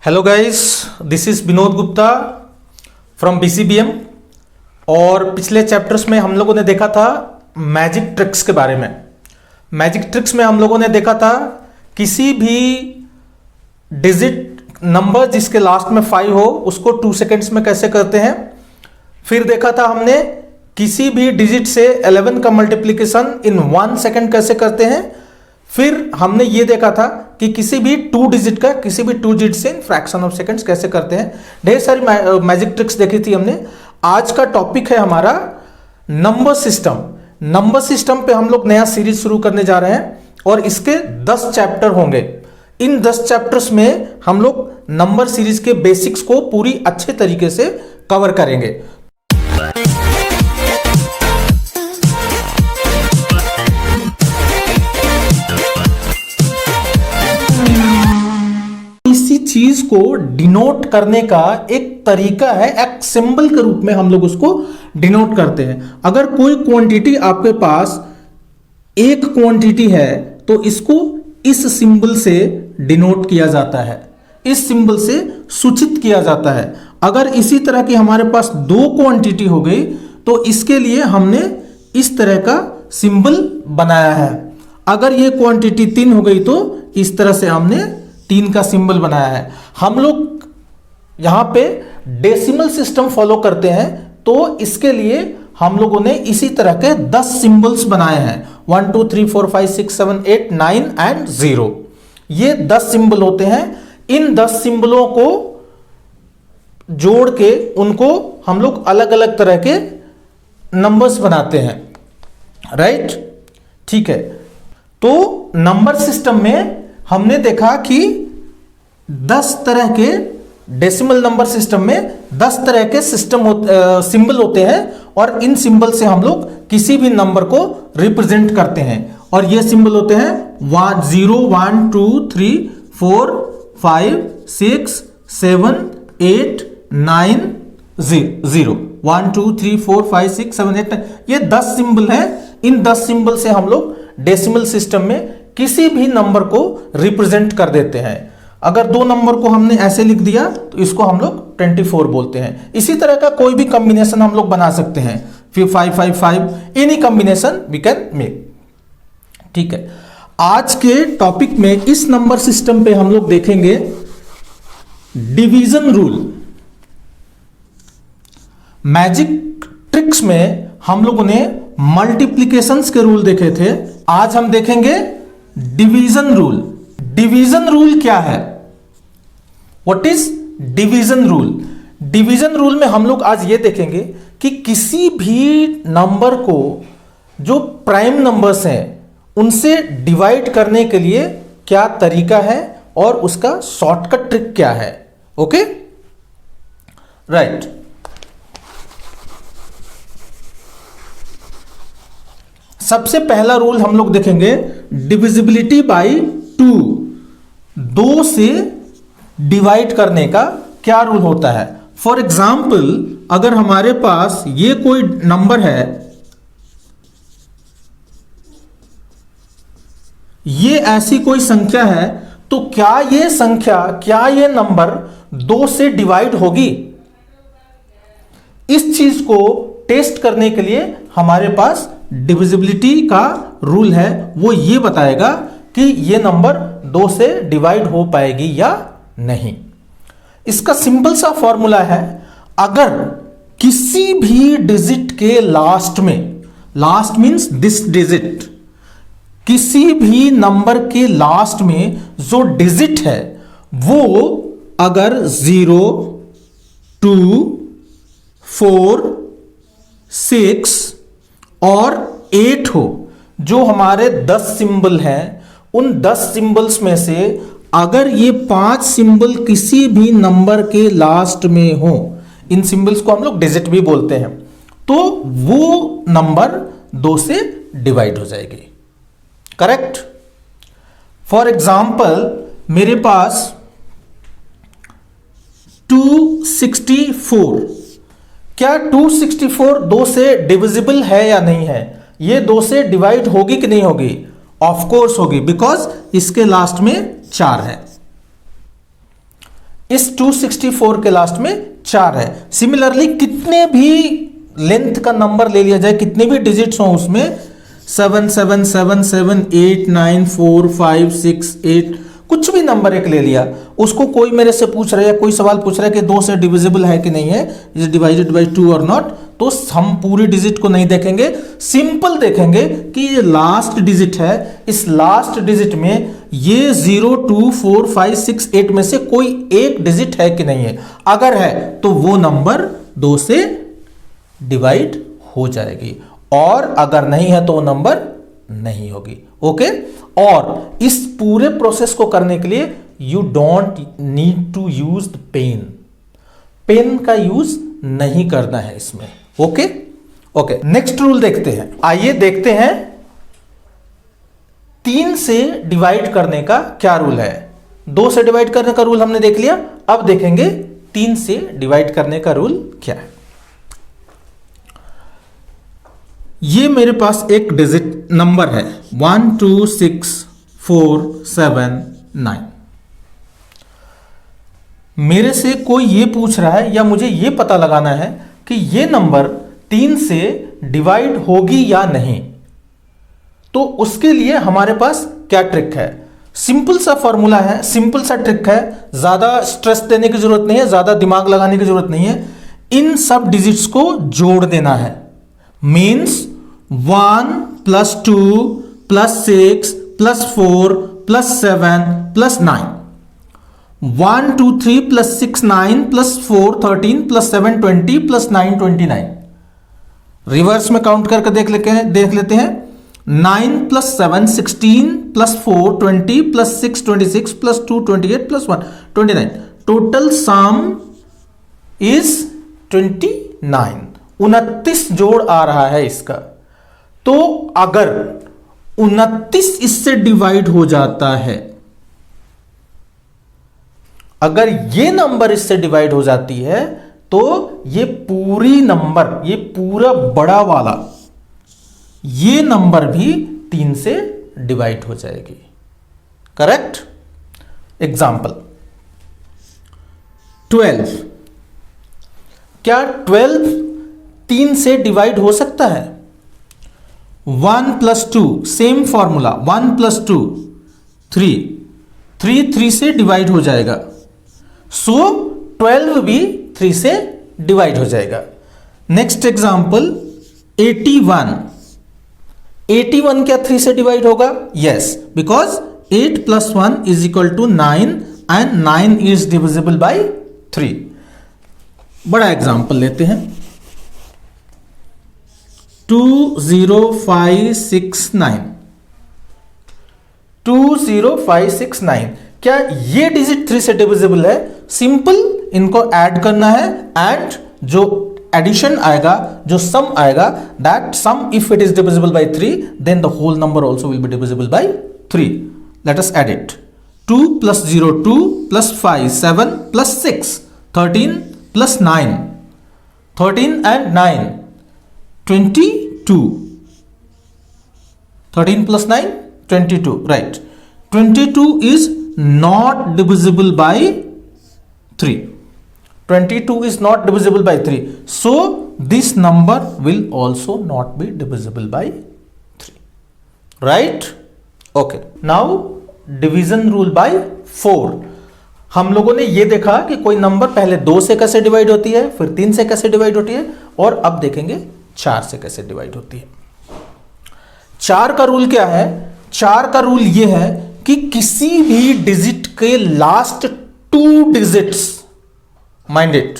Hello guys, this is Vinod Gupta from BCBM. और पिछले chapters में हम लोगों ने देखा था मैजिक ट्रिक्स के बारे में। मैजिक ट्रिक्स में हम लोगों ने देखा था किसी भी डिजिट नंबर जिसके लास्ट में 5 हो उसको 2 सेकेंड्स में कैसे करते हैं। फिर देखा था हमने किसी भी डिजिट से 11 का मल्टीप्लिकेशन इन 1 सेकेंड कैसे करते हैं। फिर हमने ये देखा था कि किसी भी 2 डिजिट का किसी भी 2 डिजिट से फ्रैक्शन ऑफ सेकंड्स कैसे करते हैं। ढेर सारी मैजिक ट्रिक्स देखी थी हमने। आज का टॉपिक है हमारा नंबर सिस्टम। नंबर सिस्टम पे हम लोग नया सीरीज शुरू करने जा रहे हैं और इसके 10 चैप्टर होंगे। इन 10 चैप्टर्स में हम लोग नंबर सीरीज के बेसिक्स को पूरी अच्छे तरीके से कवर करेंगे। इसी चीज को डिनोट करने का एक तरीका है, एक सिंबल के रूप में हम लोग उसको डिनोट करते हैं। अगर कोई क्वांटिटी आपके पास एक क्वांटिटी है तो इसको इस सिंबल से डिनोट किया जाता है, इस सिंबल से सूचित किया जाता है। अगर इसी तरह की हमारे पास 2 क्वांटिटी हो गई तो इसके लिए हमने इस तरह का सिंबल बनाया है। अगर ये क्वांटिटी 3 हो गई तो इस तरह से हमने 3 का सिंबल बनाया है। हम लोग यहां पे डेसिमल सिस्टम फॉलो करते हैं तो इसके लिए हम लोगों ने इसी तरह के 10 सिंबल्स बनाए हैं। 1 2 3 4 5 6 7 8 9 एंड 0। ये 10 सिंबल होते हैं। इन 10 सिंबलों को जोड़ के उनको हम लोग अलग अलग तरह के नंबर्स बनाते हैं, राइट? ठीक है। तो नंबर सिस्टम में हमने देखा कि 10 तरह के डेसिमल नंबर सिस्टम में 10 तरह के सिंबल होते हैं और इन सिंबल से हम लोग किसी भी नंबर को रिप्रेजेंट करते हैं। और ये सिंबल होते हैं 0 1 2 3 4 5 6 7 8 9 0 1 2 3 4 5 6 7 8 9। ये 10 सिंबल हैं। इन 10 सिंबल से हम लोग डेसिमल सिस्टम में किसी भी नंबर को रिप्रेजेंट कर देते हैं। अगर 2 नंबर को हमने ऐसे लिख दिया तो इसको हम लोग 24 बोलते हैं। इसी तरह का कोई भी कॉम्बिनेशन हम लोग बना सकते हैं। फिर 5 5 5 any combination we can make. ठीक है। आज के टॉपिक में इस नंबर सिस्टम पे हम लोग देखेंगे डिवीजन रूल। मैजिक ट्रिक्स में हम लोगों ने मल्टीप्लिकेशंस के रूल देखे थे। आज हम देखेंगे डिवीजन रूल। डिवीजन रूल क्या है? What is division rule? Division rule में हम लोग आज ये देखेंगे कि किसी भी नंबर को जो प्राइम नंबर्स हैं उनसे डिवाइड करने के लिए क्या तरीका है और उसका शॉर्टकट ट्रिक क्या है। Okay, right. सबसे पहला रूल हम लोग देखेंगे डिविजिबिलिटी बाय 2। 2 से डिवाइड करने का क्या रूल होता है। फॉर एग्जाम्पल, अगर हमारे पास ये कोई नंबर है, ये ऐसी कोई संख्या है, तो क्या ये नंबर 2 से डिवाइड होगी? इस चीज को टेस्ट करने के लिए हमारे पास डिविजिबिलिटी का रूल है। वो ये बताएगा कि ये नंबर 2 से डिवाइड हो पाएगी या नहीं। इसका सिंपल सा फॉर्मूला है, अगर किसी भी डिजिट के लास्ट मींस दिस डिजिट, किसी भी नंबर के लास्ट में जो डिजिट है वो अगर 0 2 4 6 और 8 हो, जो हमारे 10 सिंबल हैं, उन 10 सिंबल्स में से अगर ये 5 सिंबल किसी भी नंबर के लास्ट में हो, इन सिंबल्स को हम लोग डिजिट भी बोलते हैं, तो वो नंबर 2 से डिवाइड हो जाएगी। करेक्ट? फॉर एग्जाम्पल, मेरे पास 264, क्या 264 2 से डिविजिबल है या नहीं है? ये 2 से डिवाइड होगी कि नहीं होगी? ऑफ कोर्स होगी, बिकॉज इसके लास्ट में 4 है। इस 264 के लास्ट में 4 है। सिमिलरली कितने भी लेंथ का नंबर ले लिया जाए, कितने भी डिजिट्स हो उसमें, 7 7 7 7 8 9 4 5 6 8, कुछ भी नंबर एक ले लिया, उसको कोई मेरे से पूछ रहा है, कोई सवाल पूछ रहा है कि 2 से डिविजिबल है कि नहीं है, इज डिवाइडेड बाय 2 और नॉट, तो हम पूरी डिजिट को नहीं देखेंगे, सिंपल देखेंगे कि ये लास्ट डिजिट है, इस लास्ट डिजिट में ये 0 2 4 5 6 8 में से कोई एक डिजिट है कि नहीं है। अगर है तो वो नंबर 2 से डिवाइड हो जाएगी, और अगर नहीं है तो वो नंबर नहीं होगी। ओके, और इस पूरे प्रोसेस को करने के लिए you don't need to use the pen, pen का यूज नहीं करना है इसमें। ओके ओके, नेक्स्ट रूल देखते हैं। आइए देखते हैं 3 से डिवाइड करने का क्या रूल है। 2 से डिवाइड करने का रूल हमने देख लिया, अब देखेंगे 3 से डिवाइड करने का रूल क्या है। ये मेरे पास एक डिजिट नंबर है 1 2 6 4 7 9। मेरे से कोई ये पूछ रहा है या मुझे ये पता लगाना है कि ये नंबर 3 से डिवाइड होगी या नहीं, तो उसके लिए हमारे पास क्या ट्रिक है। सिंपल सा फॉर्मूला है, सिंपल सा ट्रिक है, ज्यादा स्ट्रेस देने की जरूरत नहीं है, ज्यादा दिमाग लगाने की जरूरत नहीं है। इन सब डिजिट्स को जोड़ देना है। मीन्स 1 + 2 + 6 + 4 + 7 + 9, 1 2 3 + 6 9 + 4 13 + 7 20 + 9 29। रिवर्स में काउंट करके देख लेते हैं। 9 + 7 16 + 4 20 + 6 26 + 2 28 + 1 29। Total sum is 29। 29 जोड़ आ रहा है इसका। तो अगर 29 इससे डिवाइड हो जाता है, अगर ये नंबर इससे डिवाइड हो जाती है, तो ये पूरी नंबर, ये पूरा बड़ा वाला ये नंबर भी 3 से डिवाइड हो जाएगी। करेक्ट। एग्जाम्पल 12। क्या 12 3 से डिवाइड हो सकता है? 1 + 2, सेम फॉर्मूला, 1 + 2 3, 3 से डिवाइड हो जाएगा, सो 12 भी 3 से डिवाइड हो जाएगा। Next example 81। 81 क्या 3 से डिवाइड होगा? Yes, because 8 + 1 = 9 and 9 is divisible by 3। बड़ा एग्जांपल लेते हैं 20569। 20569 क्या ये डिजिट 3 से डिविजिबल है? सिंपल इनको ऐड करना है, एंड जो एडिशन आएगा, जो सम आएगा, that sum if it is divisible by 3 then the whole number also will be divisible by 3। Let us add it. 2 + 0 2 + 5 7 + 6 13 + 9, 13 and 9 22, 13 + 9 22, right? 22 is not divisible by 3. 22 is not divisible by 3, so this number will also not be divisible by 3, right? Okay, now division rule by 4। हम लोगों ने ये देखा कि कोई number पहले 2 से कैसे डिवाइड होती है, फिर 3 से कैसे डिवाइड होती है, और अब देखेंगे 4 से कैसे डिवाइड होती है। 4 का रूल क्या है? 4 का रूल ये है कि किसी भी डिजिट के last 2 digits, mind it,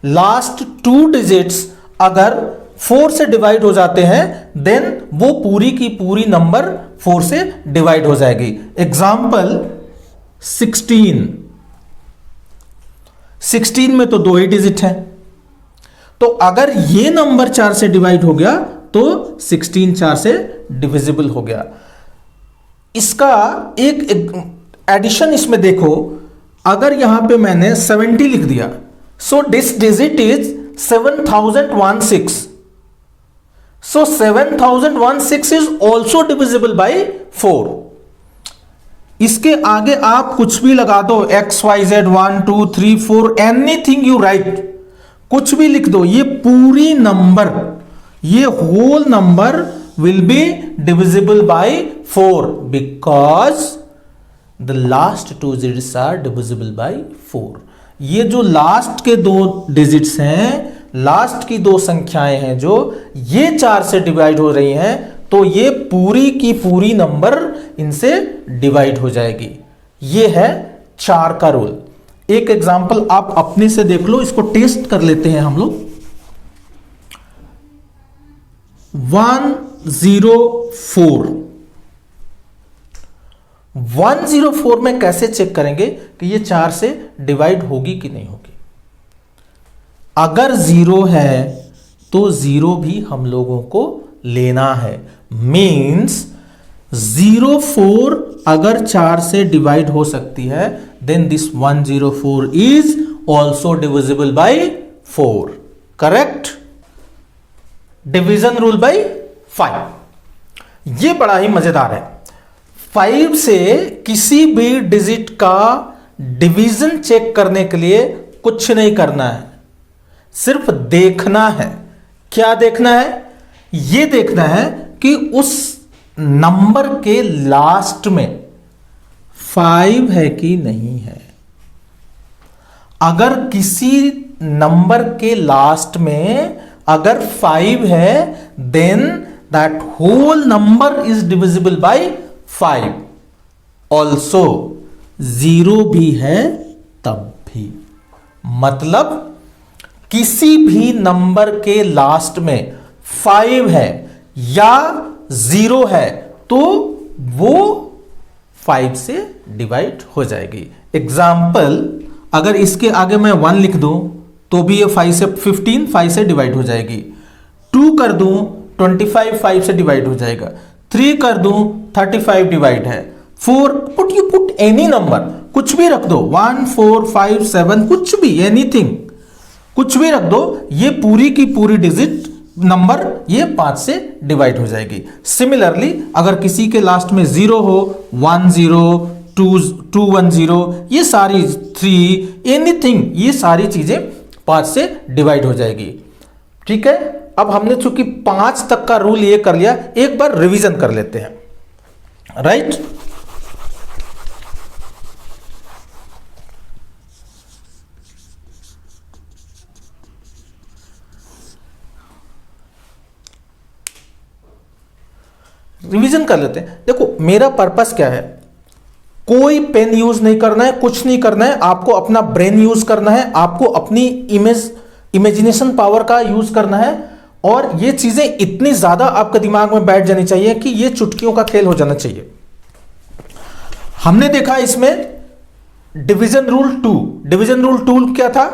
last 2 digits अगर 4 से डिवाइड हो जाते हैं, देन वो पूरी की पूरी नंबर 4 से डिवाइड हो जाएगी। एग्जाम्पल 16। 16 में तो 2 ही डिजिट है, तो अगर ये नंबर 4 से डिवाइड हो गया तो 16 4 से डिविजिबल हो गया। इसका एक एडिशन इसमें देखो, अगर यहां पे मैंने 70 लिख दिया, so this digit is 7016, so 7016 is also divisible by 4। इसके आगे आप कुछ भी लगा दो, XYZ 1 2 3 4 एनीथिंग यू राइट, कुछ भी लिख दो, ये पूरी नंबर, ये whole number will be divisible by 4 because the last 2 digits are divisible by 4। ये जो लास्ट के 2 डिजिट्स हैं, लास्ट की 2 संख्याएं हैं जो ये 4 से डिवाइड हो रही हैं, तो ये पूरी की पूरी नंबर इनसे डिवाइड हो जाएगी। ये है 4 का रूल। एक एग्जांपल आप अपने से देख लो, इसको टेस्ट कर लेते हैं हम लोग। 104 104 में कैसे चेक करेंगे कि ये 4 से डिवाइड होगी कि नहीं होगी। अगर 0 है तो 0 भी हम लोगों को लेना है, मींस 04 अगर 4 से डिवाइड हो सकती है, then this 104 is also divisible by 4। Correct? Division rule by 5। ये बड़ा ही मजेदार है। 5 से किसी भी डिजिट का डिवीजन चेक करने के लिए कुछ नहीं करना है, सिर्फ देखना है। क्या देखना है? यह देखना है कि उस नंबर के लास्ट में 5 है कि नहीं है। अगर किसी नंबर के लास्ट में अगर 5 है, then that whole number is divisible by 5। Also 0 भी है तब भी, मतलब किसी भी नंबर के लास्ट में 5 है या 0 है तो वो 5 से डिवाइड हो जाएगी। एग्जाम्पल, अगर इसके आगे मैं 1 लिख दूं तो भी ये 5 से 15 5 से डिवाइड हो जाएगी। 2 कर दूं 25 5 से डिवाइड हो जाएगा। 3 कर दूं 35 डिवाइड है। 4 पुट एनी नंबर, कुछ भी रख दो, 1 4 5 7 कुछ भी, एनीथिंग कुछ भी रख दो, ये पूरी की पूरी डिजिट नंबर ये 5 से डिवाइड हो जाएगी। सिमिलरली अगर किसी के लास्ट में 0 हो, 1 0 2 1 0, ये सारी 3 एनीथिंग, ये सारी चीजें 5 से डिवाइड हो जाएगी। ठीक है, अब हमने चूंकि 5 तक का रूल ये कर लिया, एक बार रिवीजन कर लेते हैं। राइट? रिवीजन कर लेते हैं। देखो मेरा पर्पस क्या है, कोई पेन यूज नहीं करना है, कुछ नहीं करना है, आपको अपना ब्रेन यूज करना है, आपको अपनी इमेजिनेशन पावर का यूज करना है, और ये चीजें इतनी ज्यादा आपके दिमाग में बैठ जानी चाहिए कि ये चुटकियों का खेल हो जाना चाहिए। हमने देखा इसमें डिवीजन रूल 2। डिवीजन रूल 2 क्या था?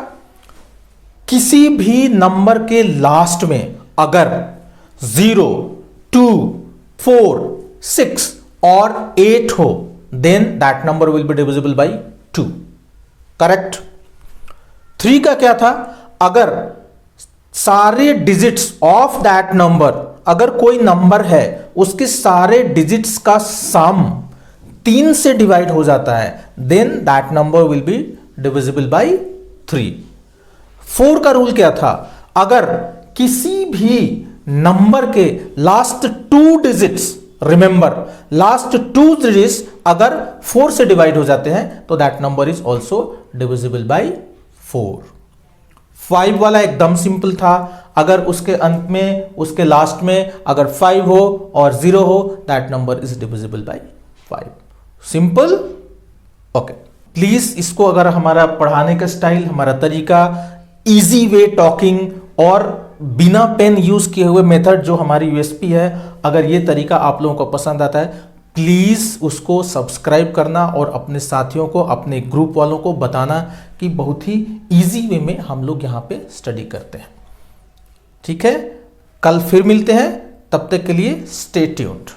किसी भी नंबर के लास्ट में अगर 0 2 4 6 और 8 हो, then that number will be divisible by 2। Correct? 3 का क्या था? अगर सारे डिजिट्स ऑफ दैट नंबर, अगर कोई नंबर है उसके सारे डिजिट्स का सम 3 से डिवाइड हो जाता है, then that number will be divisible by 3। 4 का रूल क्या था? अगर किसी भी नंबर के last 2 digits, remember last 2 digits अगर 4 से डिवाइड हो जाते हैं तो that number is also divisible by 4। 5 वाला एकदम सिंपल था, अगर उसके अंत में, उसके लास्ट में अगर 5 हो और 0 हो, that number is divisible by 5। Simple. Okay, please इसको, अगर हमारा पढ़ाने का स्टाइल, हमारा तरीका, इजी वे टॉकिंग और बिना पेन यूज किए हुए मेथड जो हमारी यूएसपी है, अगर ये तरीका आप लोगों को पसंद आता है, प्लीज उसको सब्सक्राइब करना और अपने साथियों को, अपने ग्रुप वालों को बताना कि बहुत ही इजी वे में हम लोग यहां पे स्टडी करते हैं। ठीक है, कल फिर मिलते हैं, तब तक के लिए स्टे ट्यून्ड।